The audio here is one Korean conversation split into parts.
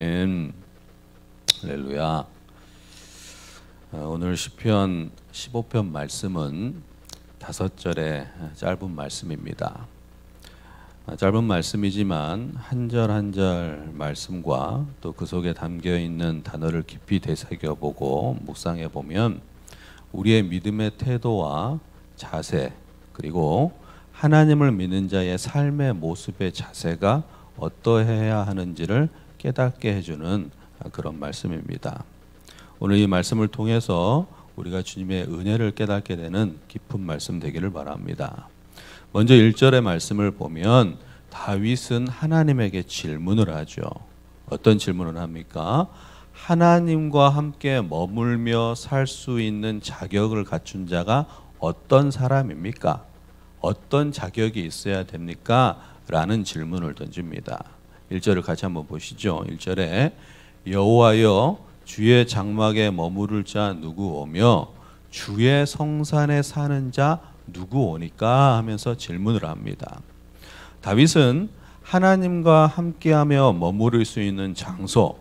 할렐루야. 오늘 시편 15편 말씀은 5절의 짧은 말씀입니다. 짧은 말씀이지만 한 절 한 절 말씀과 또 그 속에 담겨 있는 단어를 깊이 되새겨보고 묵상해 보면 우리의 믿음의 태도와 자세, 그리고 하나님을 믿는 자의 삶의 모습의 자세가 어떠해야 하는지를 깨닫게 해주는 그런 말씀입니다. 오늘 이 말씀을 통해서 우리가 주님의 은혜를 깨닫게 되는 깊은 말씀 되기를 바랍니다. 먼저 1절의 말씀을 보면 다윗은 하나님에게 질문을 하죠. 어떤 질문을 합니까? 하나님과 함께 머물며 살 수 있는 자격을 갖춘 자가 어떤 사람입니까? 어떤 자격이 있어야 됩니까? 라는 질문을 던집니다. 1절을 같이 한번 보시죠. 1절에 여호와여 주의 장막에 머무를 자 누구 오며 주의 성산에 사는 자 누구 오니까 하면서 질문을 합니다. 다윗은 하나님과 함께하며 머무를 수 있는 장소,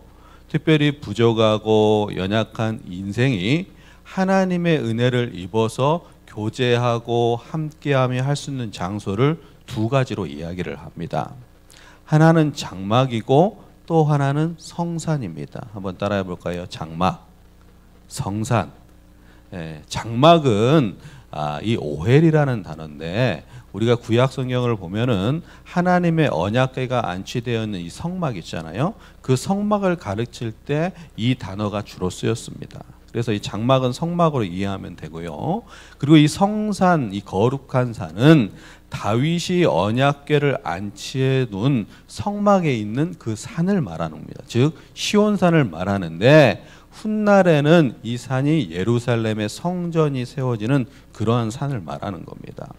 특별히 부족하고 연약한 인생이 하나님의 은혜를 입어서 교제하고 함께하며 할 수 있는 장소를 두 가지로 이야기를 합니다. 하나는 장막이고 또 하나는 성산입니다. 한번 따라해 볼까요? 장막, 성산. 장막은 이 오헬이라는 단어인데 우리가 구약 성경을 보면은 하나님의 언약궤가 안치되어 있는 이 성막 있잖아요. 그 성막을 가르칠 때 이 단어가 주로 쓰였습니다. 그래서 이 장막은 성막으로 이해하면 되고요. 그리고 이 성산, 이 거룩한 산은 다윗이 언약궤를 안치해 놓은 성막에 있는 그 산을 말하는 겁니다. 즉 시온산을 말하는데 훗날에는 이 산이 예루살렘의 성전이 세워지는 그러한 산을 말하는 겁니다.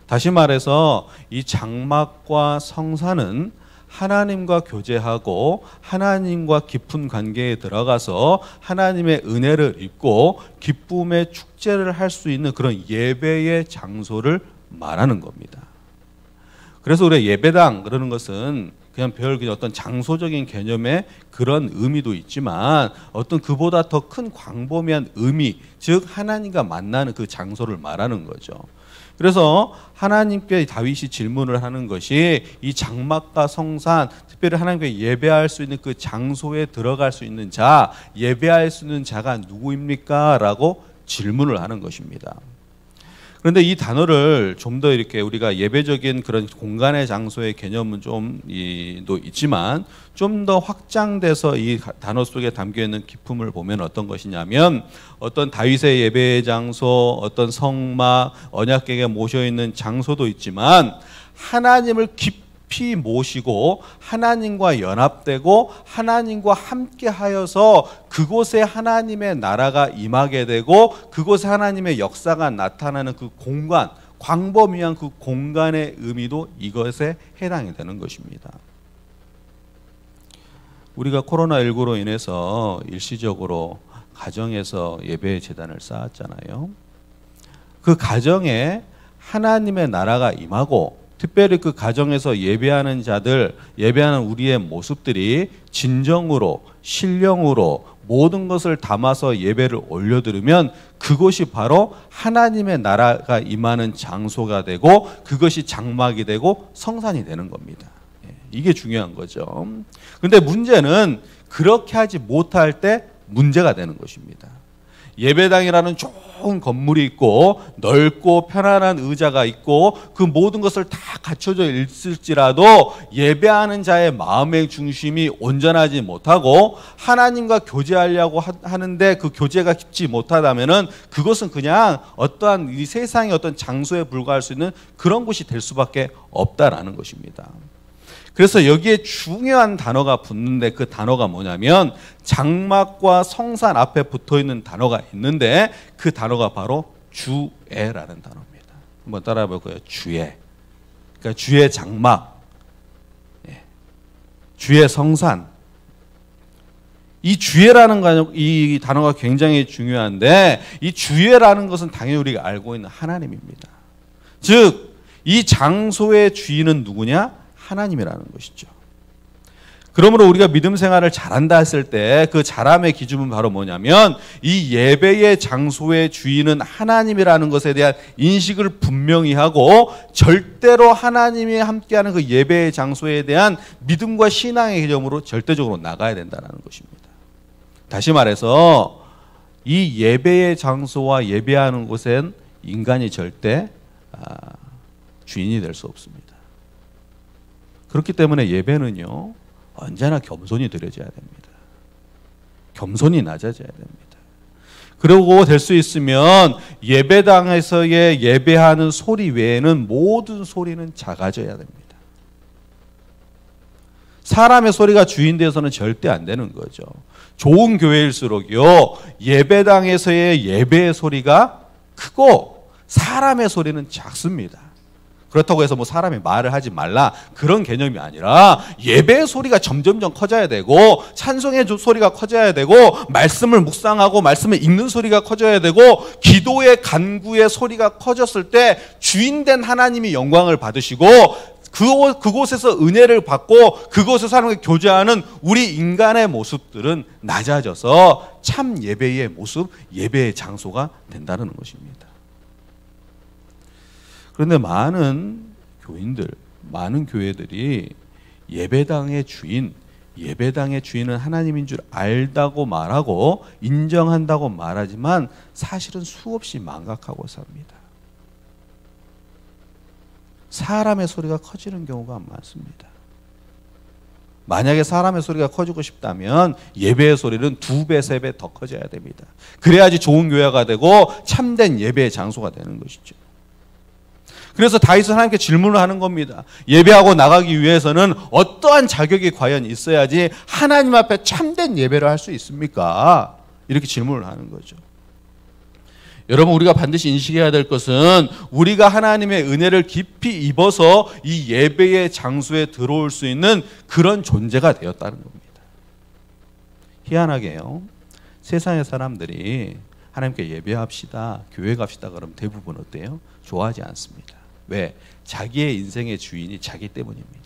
다시 말해서 이 장막과 성산은 하나님과 교제하고 하나님과 깊은 관계에 들어가서 하나님의 은혜를 입고 기쁨의 축제를 할 수 있는 그런 예배의 장소를 말하는 겁니다. 그래서 우리가 예배당 그러는 것은 그냥 어떤 장소적인 개념의 그런 의미도 있지만 어떤 그보다 더 큰 광범위한 의미, 즉 하나님과 만나는 그 장소를 말하는 거죠. 그래서 하나님께 다윗이 질문을 하는 것이 이 장막과 성산, 특별히 하나님께 예배할 수 있는 그 장소에 들어갈 수 있는 자, 예배할 수 있는 자가 누구입니까? 라고 질문을 하는 것입니다. 그런데 이 단어를 좀 더 이렇게 우리가 예배적인 그런 공간의 장소의 개념은 좀 있지만 좀 더 확장돼서 이 단어 속에 담겨 있는 기품을 보면 어떤 것이냐면 어떤 다윗의 예배 장소, 어떤 성막, 언약궤가 모셔 있는 장소도 있지만 하나님을 깊이 모시고 하나님과 연합되고 하나님과 함께 하여서 그곳에 하나님의 나라가 임하게 되고 그곳에 하나님의 역사가 나타나는 그 공간, 광범위한 그 공간의 의미도 이것에 해당이 되는 것입니다. 우리가 코로나19로 인해서 일시적으로 가정에서 예배 제단을 쌓았잖아요. 그 가정에 하나님의 나라가 임하고 특별히 그 가정에서 예배하는 자들, 예배하는 우리의 모습들이 진정으로, 신령으로 모든 것을 담아서 예배를 올려드리면 그것이 바로 하나님의 나라가 임하는 장소가 되고 그것이 장막이 되고 성산이 되는 겁니다. 이게 중요한 거죠. 그런데 문제는 그렇게 하지 못할 때 문제가 되는 것입니다. 예배당이라는 좋은 건물이 있고 넓고 편안한 의자가 있고 그 모든 것을 다 갖춰져 있을지라도 예배하는 자의 마음의 중심이 온전하지 못하고 하나님과 교제하려고 하는데 그 교제가 깊지 못하다면은 그것은 그냥 어떠한 이 세상의 어떤 장소에 불과할 수 있는 그런 곳이 될 수밖에 없다라는 것입니다. 그래서 여기에 중요한 단어가 붙는데 그 단어가 뭐냐면 장막과 성산 앞에 붙어있는 단어가 있는데 그 단어가 바로 주애라는 단어입니다. 한번 따라해 볼까요? 주애. 그러니까 주의 장막, 주의 성산. 이 주애라는 이 단어가 굉장히 중요한데 이 주애라는 것은 당연히 우리가 알고 있는 하나님입니다. 즉 이 장소의 주인은 누구냐? 하나님이라는 것이죠. 그러므로 우리가 믿음 생활을 잘한다 했을 때 그 잘함의 기준은 바로 뭐냐면 이 예배의 장소의 주인은 하나님이라는 것에 대한 인식을 분명히 하고 절대로 하나님이 함께하는 그 예배의 장소에 대한 믿음과 신앙의 개념으로 절대적으로 나가야 된다는 것입니다. 다시 말해서 이 예배의 장소와 예배하는 곳엔 인간이 절대 주인이 될 수 없습니다. 그렇기 때문에 예배는요 언제나 겸손히 드려져야 됩니다. 겸손히 낮아져야 됩니다. 그리고 될 수 있으면 예배당에서의 예배하는 소리 외에는 모든 소리는 작아져야 됩니다. 사람의 소리가 주인 되어서는 절대 안 되는 거죠. 좋은 교회일수록요 예배당에서의 예배의 소리가 크고 사람의 소리는 작습니다. 그렇다고 해서 뭐 사람이 말을 하지 말라 그런 개념이 아니라 예배의 소리가 점점점 커져야 되고 찬송의 소리가 커져야 되고 말씀을 묵상하고 말씀을 읽는 소리가 커져야 되고 기도의 간구의 소리가 커졌을 때 주인된 하나님이 영광을 받으시고 그곳에서 은혜를 받고 그곳에서 하나님과 교제하는 우리 인간의 모습들은 낮아져서 참 예배의 모습, 예배의 장소가 된다는 것입니다. 그런데 많은 교인들, 많은 교회들이 예배당의 주인은 하나님인 줄 알다고 말하고 인정한다고 말하지만 사실은 수없이 망각하고 삽니다. 사람의 소리가 커지는 경우가 많습니다. 만약에 사람의 소리가 커지고 싶다면 예배의 소리는 2배, 3배 더 커져야 됩니다. 그래야지 좋은 교회가 되고 참된 예배의 장소가 되는 것이죠. 그래서 다윗은 하나님께 질문을 하는 겁니다. 예배하고 나가기 위해서는 어떠한 자격이 과연 있어야지 하나님 앞에 참된 예배를 할 수 있습니까? 이렇게 질문을 하는 거죠. 여러분 우리가 반드시 인식해야 될 것은 우리가 하나님의 은혜를 깊이 입어서 이 예배의 장소에 들어올 수 있는 그런 존재가 되었다는 겁니다. 희한하게요. 세상의 사람들이 하나님께 예배합시다, 교회 갑시다 그러면 대부분 어때요? 좋아하지 않습니다. 왜? 자기의 인생의 주인이 자기 때문입니다.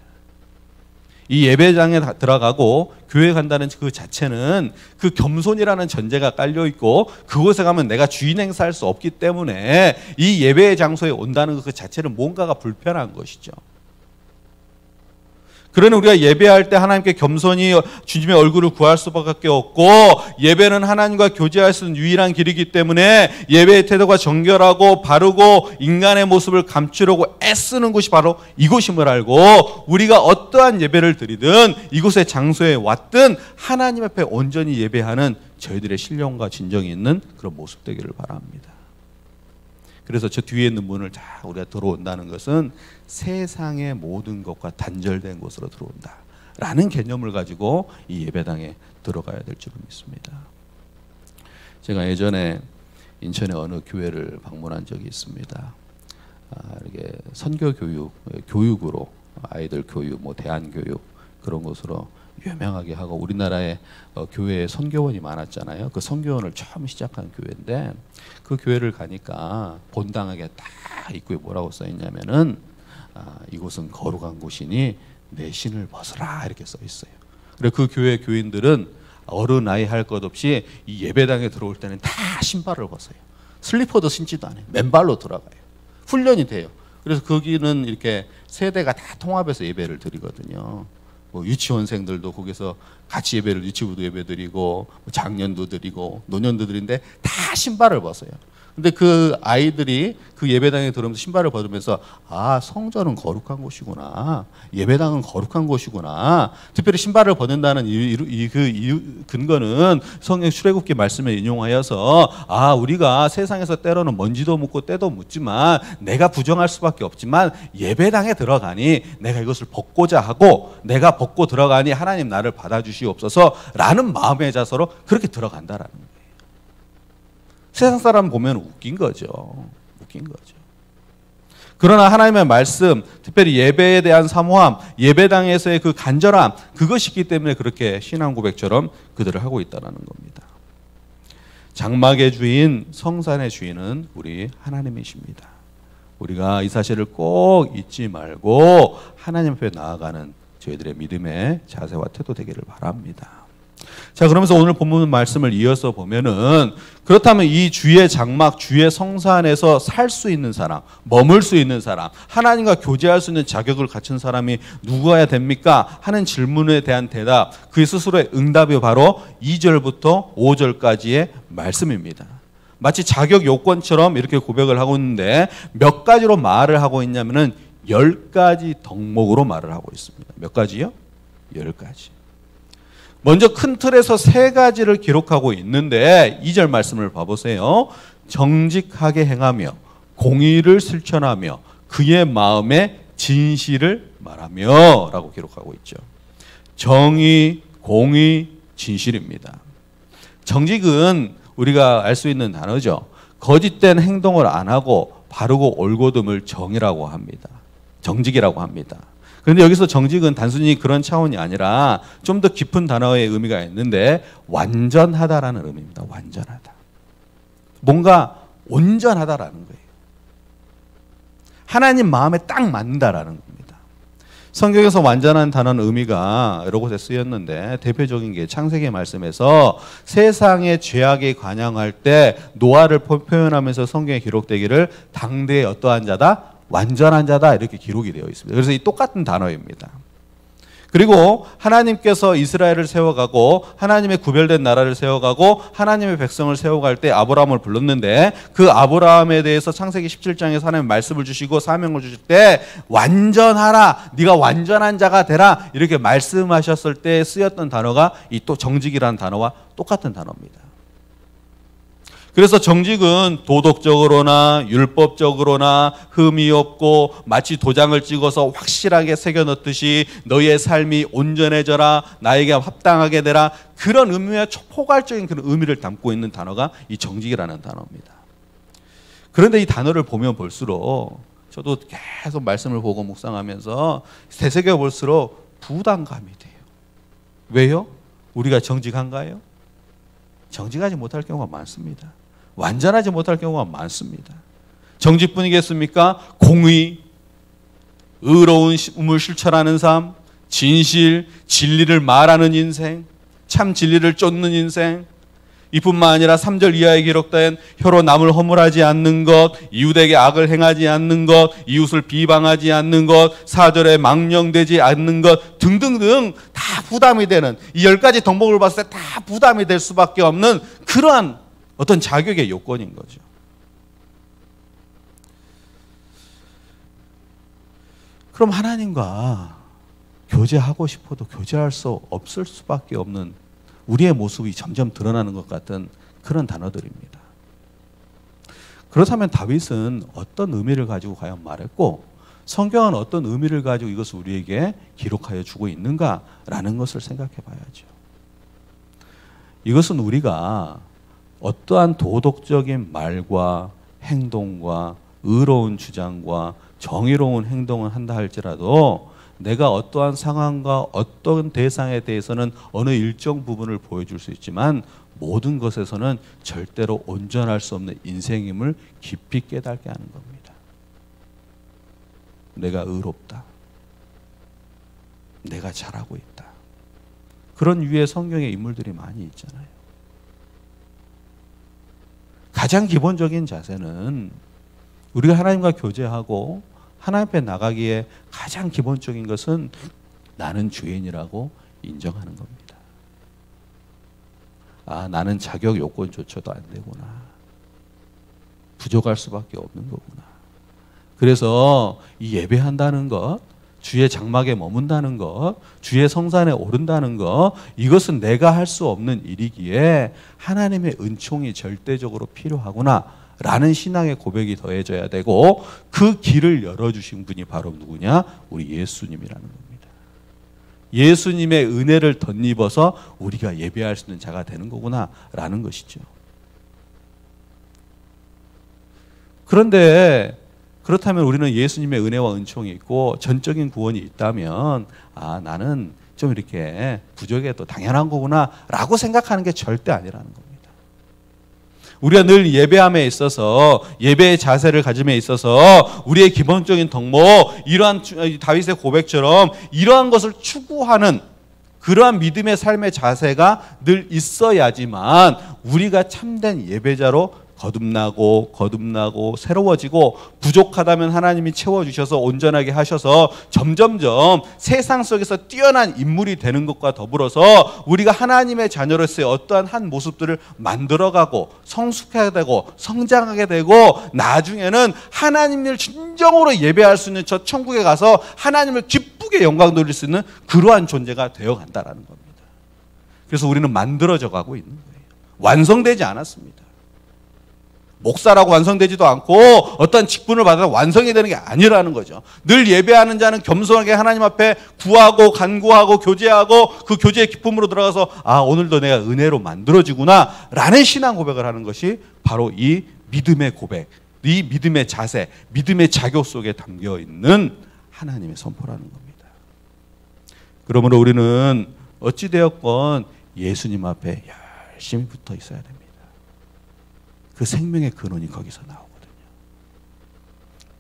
이 예배장에 들어가고 교회 간다는 그 자체는 그 겸손이라는 전제가 깔려 있고 그곳에 가면 내가 주인 행사할 수 없기 때문에 이 예배의 장소에 온다는 그 자체는 뭔가가 불편한 것이죠. 그러니 우리가 예배할 때 하나님께 겸손히 주님의 얼굴을 구할 수밖에 없고 예배는 하나님과 교제할 수 있는 유일한 길이기 때문에 예배의 태도가 정결하고 바르고 인간의 모습을 감추려고 애쓰는 곳이 바로 이곳임을 알고 우리가 어떠한 예배를 드리든 이곳의 장소에 왔든 하나님 앞에 온전히 예배하는 저희들의 신령과 진정이 있는 그런 모습 되기를 바랍니다. 그래서 저 뒤에 있는 문을 다 우리가 들어온다는 것은 세상의 모든 것과 단절된 곳으로 들어온다 라는 개념을 가지고 이 예배당에 들어가야 될 줄을 믿습니다. 제가 예전에 인천의 어느 교회를 방문한 적이 있습니다. 이렇게 선교 교육으로 아이들 교육, 뭐 대안 교육 그런 것으로 유명하게 하고 우리나라에 교회에 선교원이 많았잖아요. 그 선교원을 처음 시작한 교회인데 그 교회를 가니까 본당하게 딱 입구에 뭐라고 써 있냐면은 이곳은 거룩한 곳이니 내 신을 벗어라 이렇게 써 있어요. 그리고 그 교회 교인들은 어른 아이 할 것 없이 이 예배당에 들어올 때는 다 신발을 벗어요. 슬리퍼도 신지도 않아요. 맨발로 들어가요. 훈련이 돼요. 그래서 거기는 이렇게 세대가 다 통합해서 예배를 드리거든요. 뭐 유치원생들도 거기서 같이 예배를 유치부도 예배 드리고 장년도 드리고 노년도 드리는데 다 신발을 벗어요. 근데 그 아이들이 그 예배당에 들어오면서 신발을 벗으면서 아 성전은 거룩한 곳이구나, 예배당은 거룩한 곳이구나. 특별히 신발을 벗는다는 이유 근거는 성경 출애굽기 말씀에 인용하여서 아 우리가 세상에서 때로는 먼지도 묻고 때도 묻지만 내가 부정할 수밖에 없지만 예배당에 들어가니 내가 이것을 벗고자 하고 내가 벗고 들어가니 하나님 나를 받아주시옵소서라는 마음의 자세로 그렇게 들어간다라는 거예요. 세상 사람 보면 웃긴 거죠. 웃긴 거죠. 그러나 하나님의 말씀, 특별히 예배에 대한 사모함, 예배당에서의 그 간절함, 그것이 있기 때문에 그렇게 신앙 고백처럼 그들을 하고 있다는 겁니다. 장막의 주인, 성산의 주인은 우리 하나님이십니다. 우리가 이 사실을 꼭 잊지 말고 하나님 앞에 나아가는 저희들의 믿음의 자세와 태도 되기를 바랍니다. 자, 그러면서 오늘 본문 말씀을 이어서 보면은 그렇다면 이 주의 장막, 주의 성사 안에서 살 수 있는 사람, 머물 수 있는 사람, 하나님과 교제할 수 있는 자격을 갖춘 사람이 누구여야 됩니까? 하는 질문에 대한 대답, 그 스스로의 응답이 바로 2절부터 5절까지의 말씀입니다. 마치 자격 요건처럼 이렇게 고백을 하고 있는데 몇 가지로 말을 하고 있냐면은 10가지 덕목으로 말을 하고 있습니다. 몇 가지요? 10가지. 먼저 큰 틀에서 3가지를 기록하고 있는데 2절 말씀을 봐보세요. 정직하게 행하며 공의를 실천하며 그의 마음에 진실을 말하며 라고 기록하고 있죠. 정의, 공의, 진실입니다. 정직은 우리가 알 수 있는 단어죠. 거짓된 행동을 안 하고 바르고 올곧음을 정이라고 합니다. 정직이라고 합니다. 그런데 여기서 정직은 단순히 그런 차원이 아니라 좀 더 깊은 단어의 의미가 있는데 완전하다라는 의미입니다. 완전하다. 뭔가 온전하다라는 거예요. 하나님 마음에 딱 맞는다라는 겁니다. 성경에서 완전한 단어는 의미가 여러 곳에 쓰였는데 대표적인 게 창세기 말씀에서 세상의 죄악에 관영할 때 노아를 표현하면서 성경에 기록되기를 당대의 어떠한 자다? 완전한 자다 이렇게 기록이 되어 있습니다. 그래서 이 똑같은 단어입니다. 그리고 하나님께서 이스라엘을 세워가고 하나님의 구별된 나라를 세워가고 하나님의 백성을 세워갈 때 아브라함을 불렀는데 그 아브라함에 대해서 창세기 17장에서 하나님 말씀을 주시고 사명을 주실 때 완전하라, 네가 완전한 자가 되라 이렇게 말씀하셨을 때 쓰였던 단어가 이 또 정직이라는 단어와 똑같은 단어입니다. 그래서 정직은 도덕적으로나 율법적으로나 흠이 없고 마치 도장을 찍어서 확실하게 새겨 넣듯이 너의 삶이 온전해져라, 나에게 합당하게 되라, 그런 의미와 포괄적인 그런 의미를 담고 있는 단어가 이 정직이라는 단어입니다. 그런데 이 단어를 보면 볼수록 저도 계속 말씀을 보고 묵상하면서 되새겨 볼수록 부담감이 돼요. 왜요? 우리가 정직한가요? 정직하지 못할 경우가 많습니다. 완전하지 못할 경우가 많습니다. 정직뿐이겠습니까? 공의, 의로움을 실천하는 삶, 진실, 진리를 말하는 인생, 참 진리를 쫓는 인생, 이뿐만 아니라 3절 이하에 기록된 혀로 남을 허물하지 않는 것, 이웃에게 악을 행하지 않는 것, 이웃을 비방하지 않는 것, 4절에 망령되지 않는 것 등등등 다 부담이 되는, 이 10가지 덕목을 봤을 때 다 부담이 될 수밖에 없는 그러한 어떤 자격의 요건인 거죠. 그럼 하나님과 교제하고 싶어도 교제할 수 없을 수밖에 없는 우리의 모습이 점점 드러나는 것 같은 그런 단어들입니다. 그렇다면 다윗은 어떤 의미를 가지고 과연 말했고 성경은 어떤 의미를 가지고 이것을 우리에게 기록하여 주고 있는가라는 것을 생각해 봐야죠. 이것은 우리가 어떠한 도덕적인 말과 행동과 의로운 주장과 정의로운 행동을 한다 할지라도 내가 어떠한 상황과 어떤 대상에 대해서는 어느 일정 부분을 보여줄 수 있지만 모든 것에서는 절대로 온전할 수 없는 인생임을 깊이 깨닫게 하는 겁니다. 내가 의롭다. 내가 잘하고 있다. 그런 유의 성경의 인물들이 많이 있잖아요. 가장 기본적인 자세는 우리가 하나님과 교제하고 하나님 앞에 나가기에 가장 기본적인 것은 나는 죄인이라고 인정하는 겁니다. 아, 나는 자격 요건조차도 안 되구나. 부족할 수밖에 없는 거구나. 그래서 이 예배한다는 것, 주의 장막에 머문다는 것, 주의 성산에 오른다는 것, 이것은 내가 할 수 없는 일이기에 하나님의 은총이 절대적으로 필요하구나 라는 신앙의 고백이 더해져야 되고 그 길을 열어주신 분이 바로 누구냐? 우리 예수님이라는 겁니다. 예수님의 은혜를 덧입어서 우리가 예배할 수 있는 자가 되는 거구나 라는 것이죠. 그런데 그렇다면 우리는 예수님의 은혜와 은총이 있고 전적인 구원이 있다면 아, 나는 좀 이렇게 부족해도 당연한 거구나 라고 생각하는 게 절대 아니라는 겁니다. 우리가 늘 예배함에 있어서 예배의 자세를 가짐에 있어서 우리의 기본적인 덕목, 이러한 다윗의 고백처럼 이러한 것을 추구하는 그러한 믿음의 삶의 자세가 늘 있어야지만 우리가 참된 예배자로 거듭나고 새로워지고, 부족하다면 하나님이 채워주셔서 온전하게 하셔서 점점점 세상 속에서 뛰어난 인물이 되는 것과 더불어서 우리가 하나님의 자녀로서의 어떠한 한 모습들을 만들어가고 성숙하게 되고 성장하게 되고, 나중에는 하나님을 진정으로 예배할 수 있는 저 천국에 가서 하나님을 기쁘게 영광 돌릴 수 있는 그러한 존재가 되어간다라는 겁니다. 그래서 우리는 만들어져 가고 있는 거예요. 완성되지 않았습니다. 목사라고 완성되지도 않고 어떤 직분을 받아서 완성이 되는 게 아니라는 거죠. 늘 예배하는 자는 겸손하게 하나님 앞에 구하고 간구하고 교제하고 그 교제의 기쁨으로 들어가서 오늘도 내가 은혜로 만들어지구나 라는 신앙 고백을 하는 것이 바로 이 믿음의 고백, 이 믿음의 자세, 믿음의 자교 속에 담겨있는 하나님의 선포라는 겁니다. 그러므로 우리는 어찌되었건 예수님 앞에 열심히 붙어 있어야 됩니다. 그 생명의 근원이 거기서 나오거든요.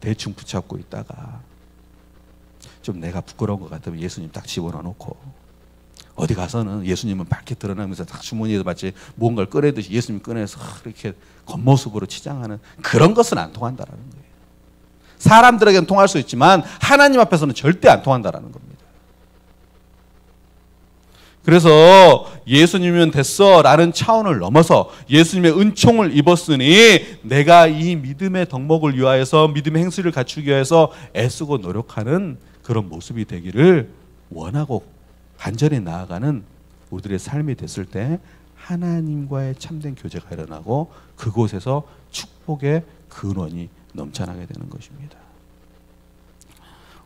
대충 붙잡고 있다가 좀 내가 부끄러운 것 같으면 예수님 딱 집어넣어 놓고, 어디 가서는 예수님은 밝게 드러나면서 딱 주머니에서 마치 뭔가를 꺼내듯이 예수님 꺼내서 이렇게 겉모습으로 치장하는 그런 것은 안 통한다라는 거예요. 사람들에게는 통할 수 있지만 하나님 앞에서는 절대 안 통한다라는 겁니다. 그래서 예수님이면 됐어 라는 차원을 넘어서 예수님의 은총을 입었으니 내가 이 믿음의 덕목을 위하여서 믿음의 행실을 갖추기 위해서 애쓰고 노력하는 그런 모습이 되기를 원하고 간절히 나아가는 우리들의 삶이 됐을 때 하나님과의 참된 교제가 일어나고 그곳에서 축복의 근원이 넘쳐나게 되는 것입니다.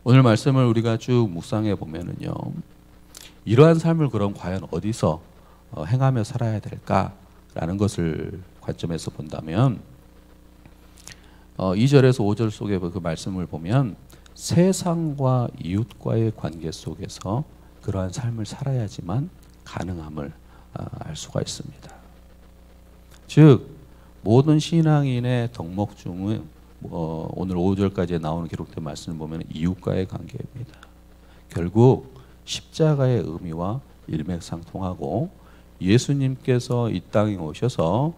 오늘 말씀을 우리가 쭉 묵상해 보면은요, 이러한 삶을 그럼 과연 어디서 행하며 살아야 될까라는 것을 관점에서 본다면 2절에서 5절 속에 그 말씀을 보면 세상과 이웃과의 관계 속에서 그러한 삶을 살아야지만 가능함을 알 수가 있습니다. 즉 모든 신앙인의 덕목 중은 오늘 5절까지 나오는 기록된 말씀을 보면 이웃과의 관계입니다. 결국 십자가의 의미와 일맥상통하고 예수님께서 이 땅에 오셔서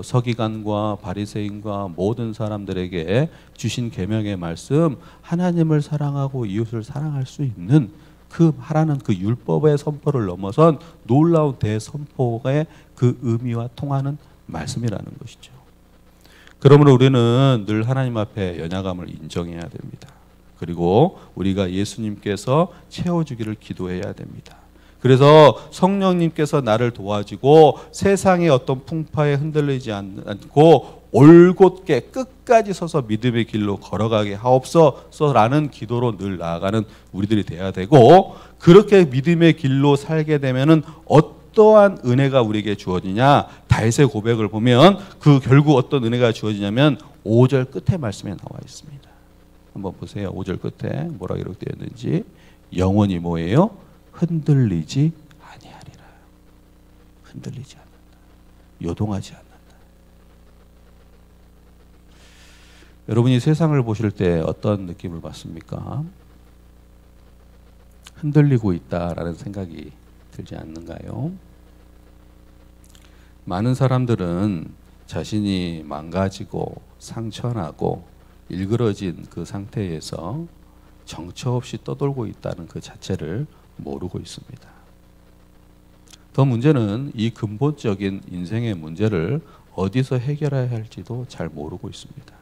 서기관과 바리새인과 모든 사람들에게 주신 계명의 말씀, 하나님을 사랑하고 이웃을 사랑할 수 있는 그 하라는 그 율법의 선포를 넘어선 놀라운 대선포의 그 의미와 통하는 말씀이라는 것이죠. 그러므로 우리는 늘 하나님 앞에 연약함을 인정해야 됩니다. 그리고 우리가 예수님께서 채워주기를 기도해야 됩니다. 그래서 성령님께서 나를 도와주고 세상의 어떤 풍파에 흔들리지 않고 올곧게 끝까지 서서 믿음의 길로 걸어가게 하옵소서라는 기도로 늘 나아가는 우리들이 돼야 되고, 그렇게 믿음의 길로 살게 되면은 어떠한 은혜가 우리에게 주어지냐? 다윗의 고백을 보면 그 결국 어떤 은혜가 주어지냐면 5절 끝에 말씀에 나와 있습니다. 한번 보세요. 5절 끝에 뭐라 기록되어 있는지. 영원히 뭐예요? 흔들리지 아니하리라. 흔들리지 않는다. 요동하지 않는다. 여러분이 세상을 보실 때 어떤 느낌을 받습니까? 흔들리고 있다라는 생각이 들지 않는가요? 많은 사람들은 자신이 망가지고 상처나고 일그러진 그 상태에서 정처 없이 떠돌고 있다는 그 자체를 모르고 있습니다. 더 문제는 이 근본적인 인생의 문제를 어디서 해결해야 할지도 잘 모르고 있습니다.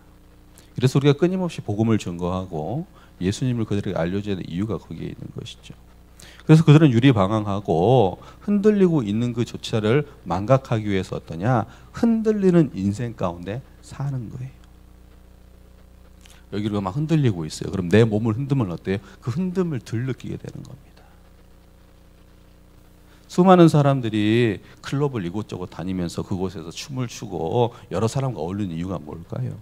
그래서 우리가 끊임없이 복음을 증거하고 예수님을 그들에게 알려줘야 될 이유가 거기에 있는 것이죠. 그래서 그들은 유리방황하고 흔들리고 있는 그 조차를 망각하기 위해서 어떠냐? 흔들리는 인생 가운데 사는 거예요. 여기로 막 흔들리고 있어요. 그럼 내 몸을 흔들면 어때요? 그 흔듦을 덜 느끼게 되는 겁니다. 수많은 사람들이 클럽을 이곳저곳 다니면서 그곳에서 춤을 추고 여러 사람과 어울리는 이유가 뭘까요?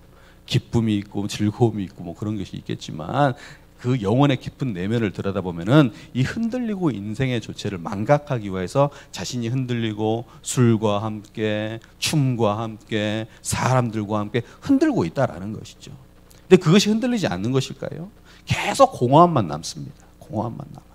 기쁨이 있고 즐거움이 있고 뭐 그런 것이 있겠지만 그 영혼의 깊은 내면을 들여다보면은 이 흔들리고 인생의 조체를 망각하기 위해서 자신이 흔들리고 술과 함께 춤과 함께 사람들과 함께 흔들고 있다라는 것이죠. 근데 그것이 흔들리지 않는 것일까요? 계속 공허함만 남습니다. 공허함만 남아요.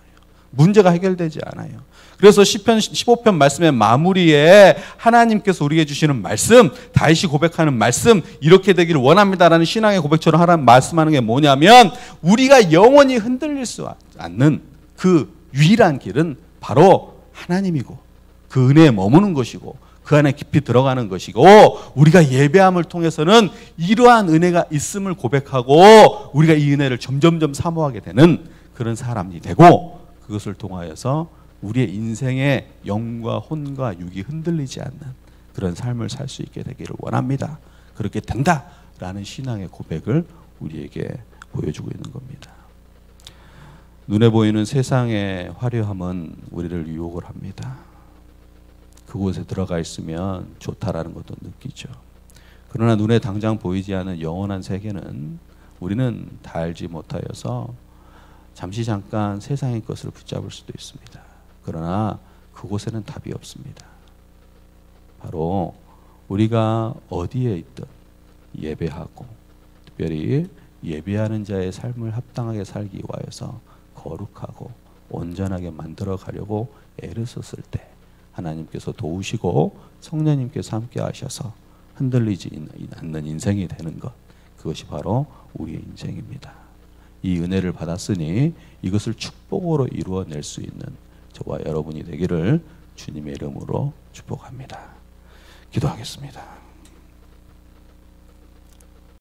문제가 해결되지 않아요. 그래서 시편 15편 말씀의 마무리에 하나님께서 우리에게 주시는 말씀, 다윗이 고백하는 말씀, 이렇게 되기를 원합니다라는 신앙의 고백처럼 하나님 말씀하는 게 뭐냐면, 우리가 영원히 흔들릴 수 않는 그 유일한 길은 바로 하나님이고 그 은혜에 머무는 것이고 그 안에 깊이 들어가는 것이고, 우리가 예배함을 통해서는 이러한 은혜가 있음을 고백하고 우리가 이 은혜를 점점점 사모하게 되는 그런 사람이 되고, 그것을 통하여서 우리의 인생의 영과 혼과 육이 흔들리지 않는 그런 삶을 살 수 있게 되기를 원합니다. 그렇게 된다라는 신앙의 고백을 우리에게 보여주고 있는 겁니다. 눈에 보이는 세상의 화려함은 우리를 유혹을 합니다. 그곳에 들어가 있으면 좋다라는 것도 느끼죠. 그러나 눈에 당장 보이지 않는 영원한 세계는 우리는 다 알지 못하여서 잠시 잠깐 세상의 것을 붙잡을 수도 있습니다. 그러나 그곳에는 답이 없습니다. 바로 우리가 어디에 있든 예배하고, 특별히 예배하는 자의 삶을 합당하게 살기 위하여서 거룩하고 온전하게 만들어 가려고 애를 썼을 때 하나님께서 도우시고 성령님께서 함께 하셔서 흔들리지 않는 인생이 되는 것, 그것이 바로 우리의 인생입니다. 이 은혜를 받았으니 이것을 축복으로 이루어낼 수 있는 저와 여러분이 되기를 주님의 이름으로 축복합니다. 기도하겠습니다.